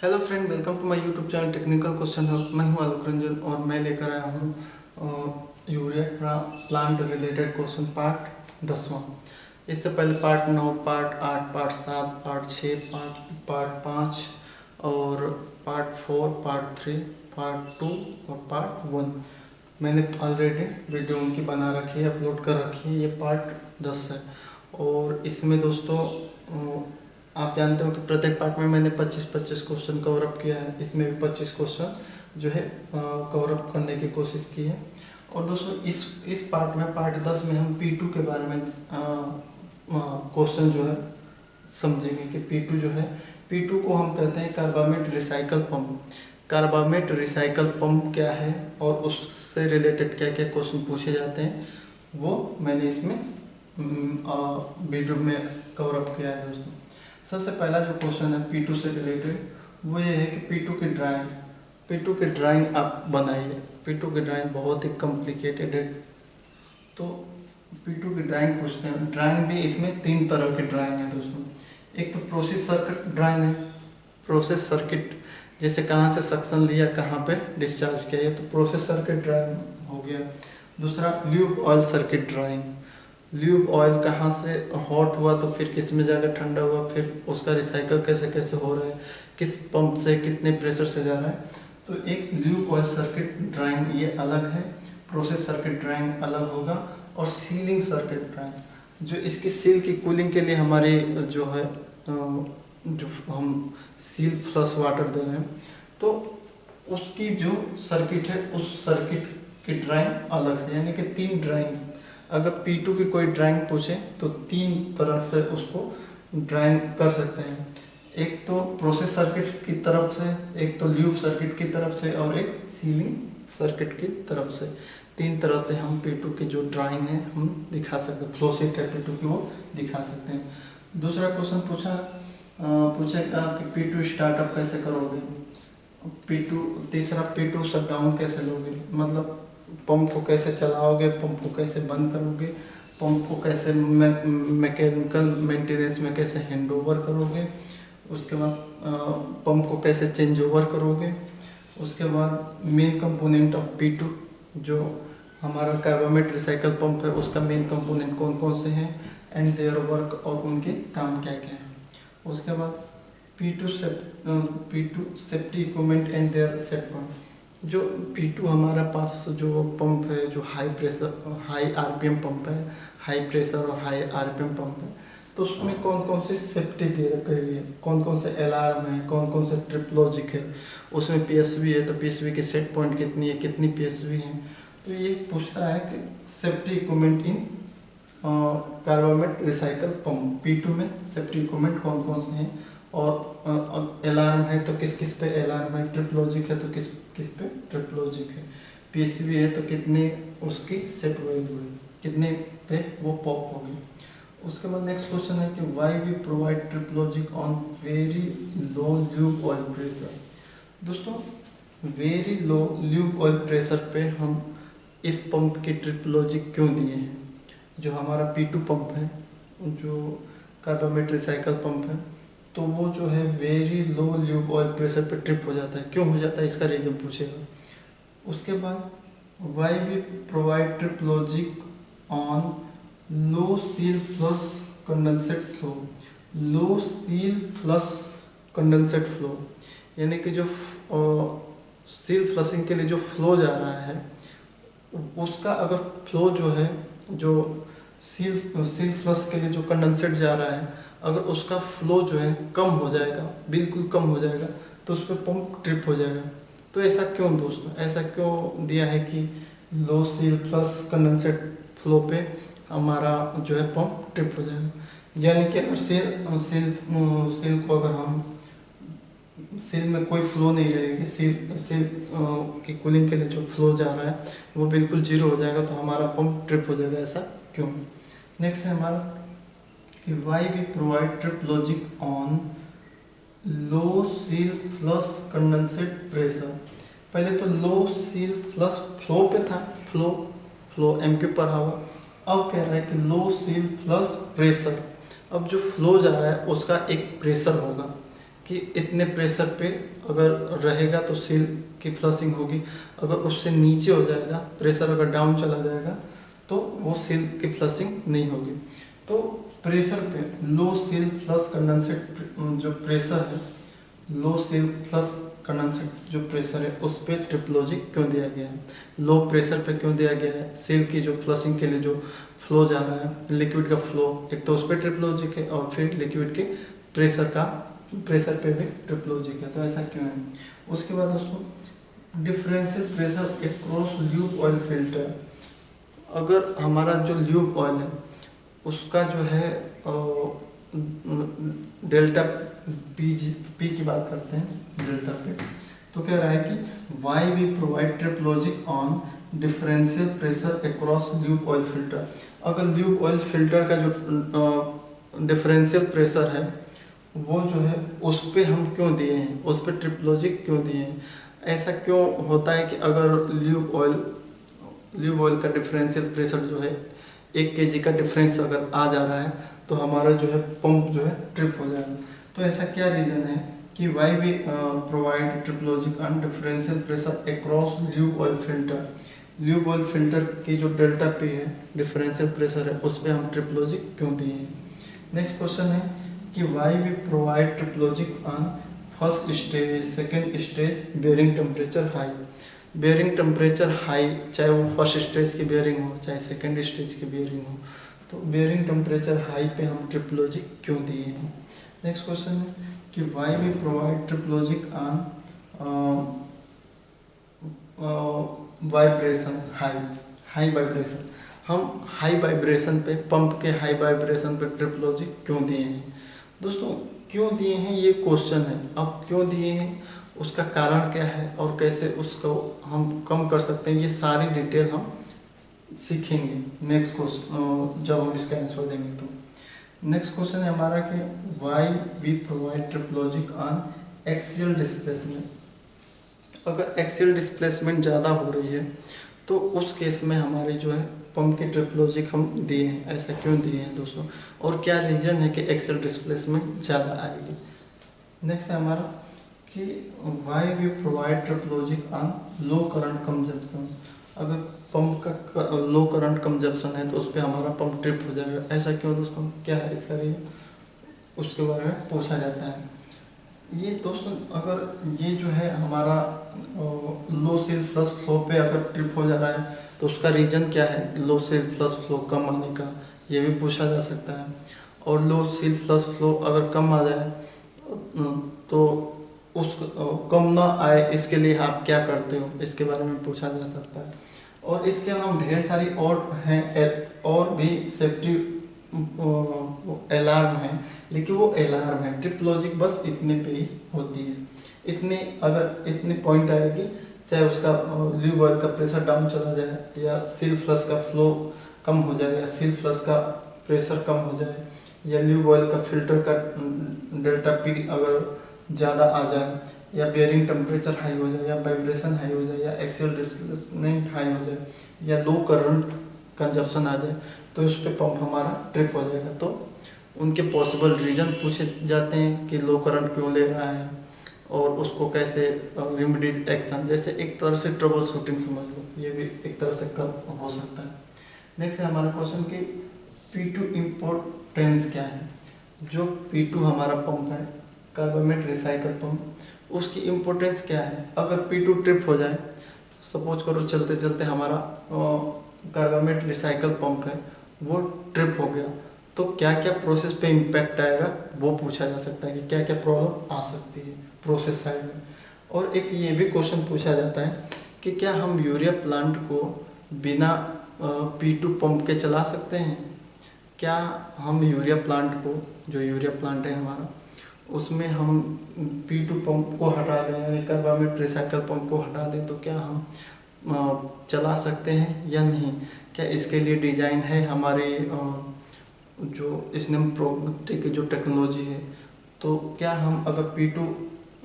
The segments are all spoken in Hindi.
Hello friend, welcome to my YouTube channel technical question hub. मैं हूं आलोक रंजन और मैं लेकर आया हूं urea plant related question part 10वां। इससे पहले part 9, part 8, part 7, part 6, part 5 और पार्ट 4, पार्ट 3, पार्ट 2 और पार्ट 1 मैंने ऑलरेडी वीडियो उनकी बना रखी है, अपलोड कर रखी है। ये पार्ट 10 है और इसमें दोस्तों आप जानते हो कि प्रत्येक पार्ट में मैंने 25-25 क्वेश्चन कवर अप किया है। इसमें भी 25 क्वेश्चन जो है कवर अप करने की कोशिश की है। और दोस्तों इस पार्ट में, पार्ट 10 में हम P2 के बारे में क्वेश्चन जो है समझेंगे कि P2 जो है, P2 को हम कहते हैं carbamate recycle pump. Carbamate recycle pump क्या है और उससे रिलेटेड क्या क्या क्वेश्चन पूछे जाते हैं वो मैंने इसमें वीडियो में कवर अप किया है दोस्तों। सबसे पहला जो क्वेश्चन है P2 से रिलेटेड वो ये है कि P2 की ड्राइंग आप बनाइए। P2 की ड्राइंग बहुत ही कॉम्प्लिकेटेड है, तो P2 की ड्राइंग पूछते हैं। ड्राइंग भी इसमें 3 तरह की ड्राइंग है दोस्तों। एक तो प्रोसेस सर्किट ड्राइंग है। प्रोसेस सर्किट जैसे कहाँ से सक्शन लिया, कहाँ पे डिस्चार्ज किया, ये तो प्रोसेस सर्किट ड्राइंग हो गया। दूसरा lube oil circuit drawing. Lube oil कहाँ से हॉट हुआ तो फिर किस में जाकर ठंडा हुआ, फिर उसका रिसाइकल कैसे कैसे हो रहा है, किस पंप से कितने प्रेशर से जा रहा है। तो एक ल्यूब ऑयल सर्किट ड्राइंग ये अलग है, प्रोसेस सर्किट ड्राइंग अलग होगा। और सीलिंग सर्किट ड्राइंग जो इसकी सील की कूलिंग के लिए हमारे जो है जो हम सील फ्लश वाटर दे रहे हैं, तो उसकी जो सर्किट है उस सर्किट की ड्राइंग अलग से, यानी कि 3 ड्राइंग। अगर P2 की कोई ड्राइंग पूछे तो 3 तरह से उसको ड्राइंग कर सकते हैं। एक तो प्रोसेस सर्किट की तरफ से, एक तो ल्यूब सर्किट की तरफ से और एक सीलिंग सर्किट की तरफ से। 3 तरह से हम P2 की जो ड्राइंग है हम दिखा सकते हैं, फ्लो शीट है P2 की वो दिखा सकते हैं। दूसरा क्वेश्चन पूछेगा कि P2 स्टार्टअप कैसे करोगे। तीसरा P2 शट डाउन कैसे लोगे, मतलब पंप को कैसे चलाओगे, पंप को कैसे बंद करोगे, पंप को कैसे मैकेनिकल मेंटेनेंस में कैसे हैंड ओवर करोगे, उसके बाद पंप को कैसे चेंज ओवर करोगे। उसके बाद मेन कंपोनेंट ऑफ P2 जो हमारा कार्बामेट रिसाइकल पंप है उसका मेन कंपोनेंट कौन कौन से हैं एंड देयर वर्क और उनके काम क्या क्या हैं। उसके बाद P2 safety equipment and their set point. जो P2 हमारा पास जो पंप है, जो high pressure high RPM pump है, हाई प्रेशर और हाई आरपीएम पंप है, तो उसमें कौन कौन सी सेफ्टी दे रखी है, कौन कौन से अलार्म है, कौन कौन से ट्रिप लॉजिक है। उसमें PSV है तो PSV की सेट पॉइंट कितनी है, कितनी PSV है। तो ये पूछता है कि सेफ्टी इक्विपमेंट इन कार्बामेट रिसाइकल पंप। P2 में सेफ्टी इक्विपमेंट कौन कौन से हैं और अलार्म है तो किस किस पे अलार्म है, ट्रिप लॉजिक है तो किस किस पे ट्रिप लॉजिक है, PSV है तो कितने उसकी सेट वैल्यू है, कितने पे वो पॉप होगी। उसके बाद नेक्स्ट क्वेश्चन है कि why we provide trip logic on very low lube oil pressure. दोस्तों very low lube oil pressure पे हम इस पंप की ट्रिप लॉजिक क्यों दिए हैं। जो हमारा P2 पंप है, जो कार्बामेट रिसाइकल पंप है, तो वो जो है very low lube oil pressure पे ट्रिप हो जाता है। क्यों हो जाता है इसका रीजन पूछेगा। उसके बाद why we provide trip logic on low seal flush condensate flow. Low seal flush condensate flow यानी कि जो सील फ्लशिंग के लिए जो फ्लो जा रहा है उसका अगर फ्लो जो है, जो सील फ्लश के लिए जो कंडेंसेट जा रहा है, अगर उसका फ्लो जो है कम हो जाएगा, बिल्कुल कम हो जाएगा, तो उस पर पंप ट्रिप हो जाएगा। तो ऐसा क्यों दोस्तों, ऐसा क्यों दिया है कि लो सील फ्लश कंडेंसेट फ्लो पे हमारा जो है पंप ट्रिप हो जाएगा। यानी कि अगर सील को अगर हम सील में कोई फ्लो नहीं रहेगी, सील की कूलिंग के लिए जो फ्लो जा रहा है वो बिल्कुल जीरो हो जाएगा, तो हमारा पंप ट्रिप हो जाएगा। ऐसा क्यों। नेक्स्ट है हमारा कि why we provide trip logic on low seal flush condensate pressure. पहले तो लो सील फ्लश फ्लो पे था, फ्लो MQ पर हुआ। अब कह रहा है कि लो सील फ्लश प्रेशर। अब जो फ्लो जा रहा है उसका एक प्रेशर होगा, कि इतने प्रेशर पे अगर रहेगा तो सेल की फ्लशिंग होगी, अगर उससे नीचे हो जाएगा, प्रेशर अगर डाउन चला जाएगा तो वो सेल की फ्लशिंग नहीं होगी। तो प्रेशर पे लो सेल फ्लश कंडेंसेट जो प्रेशर है, लो सेल फ्लश कंडेंसेट जो प्रेशर है उस पर ट्रिपलॉजिक क्यों दिया गया है, लो प्रेशर पे क्यों दिया गया है, सेल की जो फ्लशिंग के लिए जो फ्लो जा रहा है, लिक्विड का फ्लो, एक तो उस पर ट्रिपलॉजिक है और फिर लिक्विड के प्रेशर पे भी ट्रिपलॉजिक है, तो ऐसा क्यों है। उसके बाद दोस्तों differential pressure across lube oil filter, अगर हमारा जो ल्यूब ऑयल है उसका जो है डेल्टा पी की बात करते हैं डेल्टा पे, तो कह रहा है कि why we provide trip logic on differential pressure across lube oil filter, अगर ल्यूब ऑयल फिल्टर का जो डिफरेंशियल प्रेशर है वो जो है उस पर हम क्यों दिए हैं, उस पर ट्रिपलॉजिक क्यों दिए हैं। ऐसा क्यों होता है कि अगर ल्यूब ऑयल का डिफरेंशियल प्रेशर जो है 1 kg का डिफरेंस अगर आ जा रहा है तो हमारा जो है पंप जो है ट्रिप हो जाएगा। तो ऐसा क्या रीज़न है कि why we provide trip logic on differential pressure across lube oil filter, lube oil filter की जो डेल्टा पी है डिफरेंशियल प्रेशर है उस पर हम ट्रिपलॉजिक क्यों दिए हैं। नेक्स्ट क्वेश्चन है कि why we provide trip logic on first stage second stage bearing temperature high, bearing temperature high, चाहे वो फर्स्ट स्टेज की बेयरिंग हो चाहे सेकेंड स्टेज की बेयरिंग हो, तो बेयरिंग टेम्परेचर हाई पे हम ट्रिपलॉजिक क्यों दिए हैं। नेक्स्ट क्वेश्चन है कि why we provide trip logic on vibration high vibration, हम हाई वाइब्रेशन पे पंप के हाई वाइब्रेशन पे ट्रिपलॉजिक क्यों दिए हैं। दोस्तों क्यों दिए हैं ये क्वेश्चन है, अब क्यों दिए हैं उसका कारण क्या है और कैसे उसको हम कम कर सकते हैं, ये सारी डिटेल हम सीखेंगे नेक्स्ट क्वेश्चन जब हम इसका आंसर देंगे। तो नेक्स्ट क्वेश्चन है हमारा कि why we provide trip logic on axial displacement, अगर एक्सियल डिस्प्लेसमेंट ज़्यादा हो रही है तो उस केस में हमारी जो है पंप की ट्रिपलॉजिक हम दिए हैं, ऐसा क्यों दिए हैं दोस्तों, और क्या रीज़न है कि एक्सियल डिस्प्लेसमेंट ज़्यादा आएगी। नेक्स्ट है हमारा कि why we provide trip logic on low current consumption, अगर पंप का लो करंट कंजप्शन है तो उस पर हमारा पंप ट्रिप हो जाएगा, ऐसा क्यों दोस्तों, क्या है इसका रीज़न, उसके बारे में पूछा जाता है। ये दोस्तों अगर ये जो है हमारा लो सेल फ्लश फ्लो पे अगर ट्रिप हो जा रहा है तो उसका रीज़न क्या है, लो सेल फ्लश फ्लो कम आने का, ये भी पूछा जा सकता है। और लो सेल फ्लश फ्लो अगर कम आ जाए तो उस कम ना आए इसके लिए आप क्या करते हो, इसके बारे में पूछा जा सकता है। और इसके अलावा ढेर सारी और हैं और भी सेफ्टी अलार्म हैं, लेकिन वो अलार्म है, ट्रिपलॉजिक बस इतने पे ही होती है, इतने अगर इतने पॉइंट आएगी, चाहे उसका ल्यूब ऑयल का प्रेशर डाउन चला जाए या सील फ्लश का फ्लो कम हो जाए या सील फ्लश का प्रेशर कम हो जाए या ल्यूब ऑयल का फिल्टर का डेल्टा पी अगर ज़्यादा आ जाए या बेयरिंग टेम्परेचर हाई हो जाए या वाइब्रेशन हाई हो जाए या एक्सियल डिस्प्लेसमेंट हाई हो जाए या लो करंट कंजप्शन आ जाए तो उस पर पंप हमारा ट्रिप हो जाएगा। तो उनके पॉसिबल रीज़न पूछे जाते हैं कि लो करंट क्यों ले रहा है और उसको कैसे रेमेडीज एक्शन, जैसे एक तरह से ट्रबल शूटिंग समझ लो, ये भी एक तरह से कम हो सकता है। नेक्स्ट है हमारा क्वेश्चन कि P2 इम्पोर्टेंस क्या है, जो P2 हमारा पंप है कार्बामेट रिसाइकल पंप, उसकी इम्पोर्टेंस क्या है। अगर P2 ट्रिप हो जाए, सपोज करो चलते चलते हमारा कार्बामेट रिसाइकल पंप है वो ट्रिप हो गया, तो क्या क्या प्रोसेस पे इम्पैक्ट आएगा वो पूछा जा सकता है कि क्या क्या प्रॉब्लम आ सकती है प्रोसेस साइड में। और एक ये भी क्वेश्चन पूछा जाता है कि क्या हम यूरिया प्लांट को बिना P2 पंप के चला सकते हैं, क्या हम यूरिया प्लांट को, जो यूरिया प्लांट है हमारा, उसमें हम P2 पंप को हटा दें यानी कार्बामेट रिसाइकल पंप को हटा दें तो क्या हम चला सकते हैं या नहीं, क्या इसके लिए डिज़ाइन है हमारे जो स्नेम प्रोटेक की जो टेक्नोलॉजी है, तो क्या हम अगर P2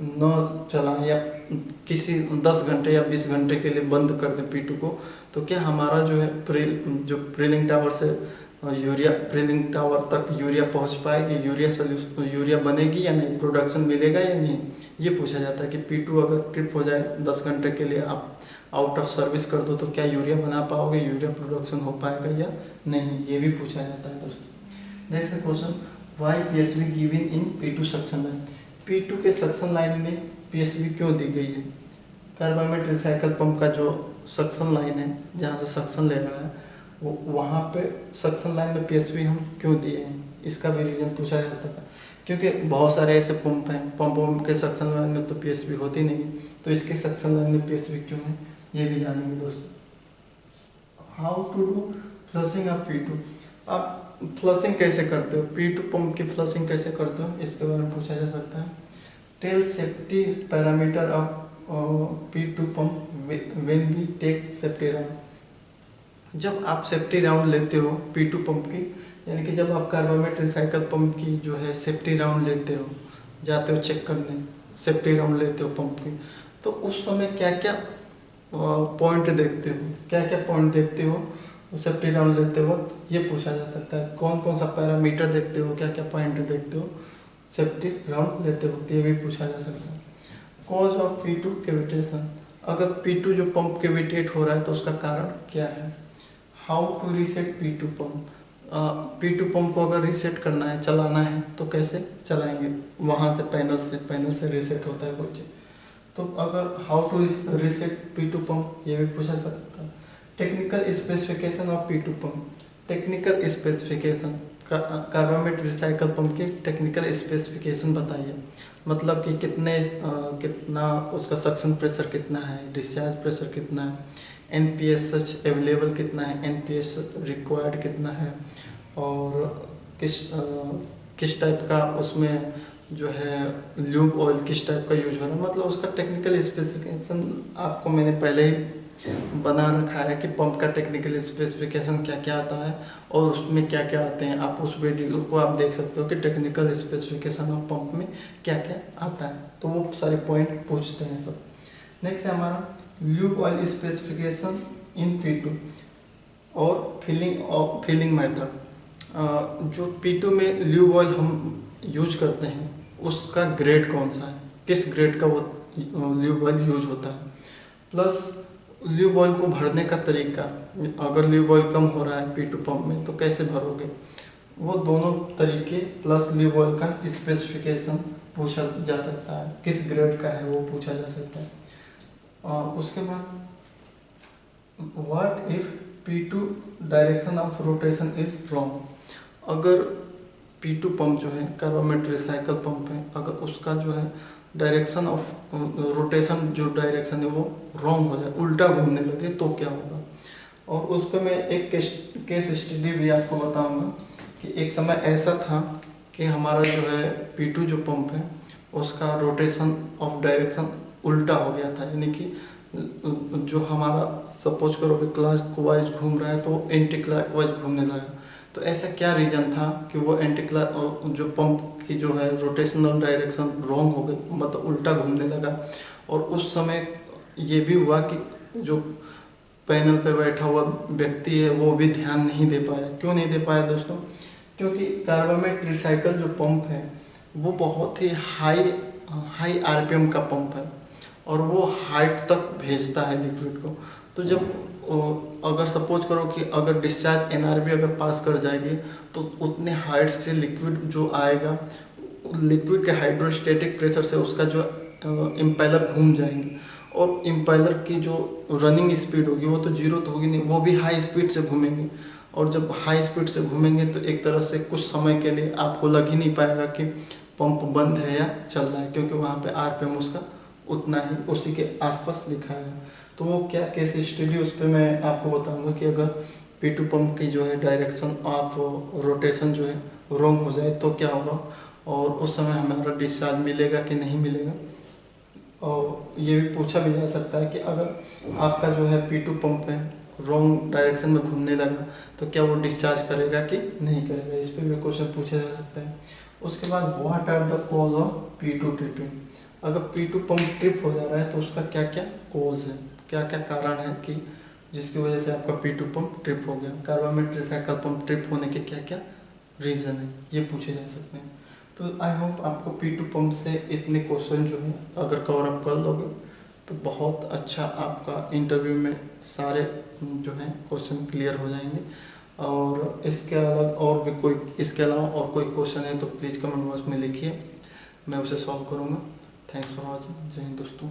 न चलाएं या किसी 10 घंटे या 20 घंटे के लिए बंद कर दें P2 को, तो क्या हमारा जो है जो प्रीलिंग टावर से यूरिया फिलिंग टावर तक यूरिया पहुंच पाएगी, यूरिया बनेगी या नहीं, प्रोडक्शन मिलेगा या नहीं, ये पूछा जाता है कि P2 अगर ट्रिप हो जाए 10 घंटे के लिए आप आउट ऑफ सर्विस कर दो तो क्या यूरिया बना पाओगे, यूरिया प्रोडक्शन हो पाएगा या नहीं, ये भी पूछा जाता है दोस्तों। Next question, why PSV given in P2 suction line, P2 के सक्शन लाइन में PSV क्यों दी गई है। कार्बामेट रिसाइकल पंप का जो सक्शन लाइन है जहाँ से सक्शन ले रहा है वो वहाँ पे सक्शन लाइन में PSV हम क्यों दिए हैं, इसका भी रीज़न पूछा जाता है। क्योंकि बहुत सारे ऐसे पंप हैं, पंपों के सक्शन लाइन में तो PSV होती नहीं, तो इसके सक्शन लाइन में PSV क्यों है ये भी जानेंगे दोस्तों। How to do flushing of P2, आप फ्लशिंग कैसे करते हो, P2 पंप की फ्लशिंग कैसे करते हो, इसके बारे में पूछा जा सकता है। Tell safety parameter of P2 pump when we take safety round, जब आप सेफ्टी राउंड लेते हो P2 पंप की, यानी कि जब आप कार्बामेट रिसाइकल पंप की जो है सेफ्टी राउंड लेते हो, जाते हो चेक करने, सेफ्टी राउंड लेते हो पंप की, तो उस समय क्या क्या पॉइंट देखते हो, क्या क्या पॉइंट देखते हो सेफ्टी राउंड लेते वक्त, ये पूछा जा सकता है। कौन कौन सा पैरामीटर देखते हो, क्या क्या पॉइंट देखते हो सेफ्टी राउंड लेते वक्त, ये भी पूछा जा सकता है। कॉज ऑफ P2 कैविटेशन, अगर P2 जो पंप कैविटेट हो रहा है तो उसका कारण क्या है। How to reset P2 pump, P2 pump को अगर रीसेट करना है, चलाना है तो कैसे चलाएंगे, वहाँ से पैनल से रीसेट होता है कोई चीज़, तो अगर how to reset P2 pump ये भी पूछा सकता है। Technical specification of P2 pump, technical specification carbamate recycle pump की टेक्निकल स्पेसिफिकेशन बताइए, मतलब कि कितना उसका सक्शन प्रेशर कितना है, डिस्चार्ज प्रेशर कितना है, NPS सच अवेलेबल कितना है, NPS रिक्वायर्ड कितना है, और किस टाइप का उसमें जो है ल्यूब ऑयल किस टाइप का यूज हो रहा है, मतलब उसका टेक्निकल स्पेसिफिकेशन आपको मैंने पहले ही बना रखा है कि पंप का टेक्निकल स्पेसिफिकेशन क्या क्या आता है और उसमें क्या क्या आते हैं, आप उस वीडियो को आप देख सकते हो कि टेक्निकल स्पेसिफिकेशन ऑफ पंप में क्या क्या आता है, तो वो सारे पॉइंट पूछते हैं सब। नेक्स्ट है हमारा ल्यूब ऑयल स्पेसिफिकेशन इन P2 और फिलिंग मेथड, जो P2 में ल्यूब ऑयल हम यूज करते हैं उसका ग्रेड कौन सा है, किस ग्रेड का वो ल्यूब ऑयल यूज होता है, प्लस ल्यूब ऑयल को भरने का तरीका, अगर ल्यूब ऑयल कम हो रहा है P2 पंप में तो कैसे भरोगे, वो दोनों तरीके, प्लस ल्यूब ऑयल का स्पेसिफिकेशन पूछा जा सकता है, किस ग्रेड का है वो पूछा जा सकता है। और उसके बाद what if P2 direction of rotation is wrong, अगर P2 पंप जो है कार्बामेट रिसाइकल पंप है, अगर उसका जो है डायरेक्शन ऑफ रोटेशन जो डायरेक्शन है वो रॉन्ग हो जाए, उल्टा घूमने लगे तो क्या होगा। और उस पर मैं एक केस स्टडी भी आपको बताऊंगा कि एक समय ऐसा था कि हमारा जो है P2 जो पंप है उसका रोटेशन ऑफ डायरेक्शन उल्टा हो गया था, यानी कि जो हमारा सपोज करो कि क्लॉक वाइज घूम रहा है तो एंटी क्लॉक वाइज घूमने लगा, तो ऐसा क्या रीज़न था कि वो एंटी क्लॉक जो पंप की जो है रोटेशनल डायरेक्शन रॉन्ग हो गई, मतलब उल्टा घूमने लगा। और उस समय ये भी हुआ कि जो पैनल पे बैठा हुआ व्यक्ति है वो भी ध्यान नहीं दे पाया। क्यों नहीं दे पाया दोस्तों, क्योंकि कार्बामेट रिसाइकल जो पंप है वो बहुत ही हाई RPM का पंप है और वो हाइट तक भेजता है लिक्विड को। तो जब अगर सपोज करो कि अगर डिस्चार्ज NRB अगर पास कर जाएगी तो उतने हाइट से लिक्विड जो आएगा, लिक्विड के हाइड्रोस्टेटिक प्रेशर से उसका जो इम्पेलर घूम जाएंगे और इम्पेलर की जो रनिंग स्पीड होगी वो तो जीरो तो होगी नहीं, वो भी हाई स्पीड से घूमेंगे। और जब हाई स्पीड से घूमेंगे तो एक तरह से कुछ समय के लिए आपको लग ही नहीं पाएगा कि पंप बंद है या चल रहा है, क्योंकि वहाँ पे RPM उसका उतना ही उसी के आसपास लिखा है। तो वो क्या केस स्टडी उस पर मैं आपको बताऊंगा कि अगर P2 पंप की जो है डायरेक्शन ऑफ रोटेशन जो है रॉन्ग हो जाए तो क्या होगा और उस समय हमारा डिस्चार्ज मिलेगा कि नहीं मिलेगा। और ये भी पूछा भी जा सकता है कि अगर आपका जो है P2 पंप है रॉन्ग डायरेक्शन में घूमने लगा तो क्या वो डिस्चार्ज करेगा कि नहीं करेगा, इस पर भी क्वेश्चन पूछा जा सकता है। उसके बाद what are the cause of P2 tripping, अगर P2 पंप ट्रिप हो जा रहा है तो उसका क्या क्या कॉज है, क्या क्या कारण है कि जिसकी वजह से आपका P2 पंप ट्रिप हो गया। कार्बोमेट्रिक साइकिल पंप ट्रिप होने के क्या क्या रीज़न है, ये पूछे जा सकते हैं। तो आई होप आपको P2 पंप से इतने क्वेश्चन जो है अगर कवर अप कर लोगे तो बहुत अच्छा आपका इंटरव्यू में सारे जो हैं क्वेश्चन क्लियर हो जाएंगे। और इसके अलावा और कोई क्वेश्चन है तो प्लीज़ कमेंट बॉक्स में लिखिए, मैं उसे सॉल्व करूँगा। Thanks for watching. जय हिंद दोस्तों।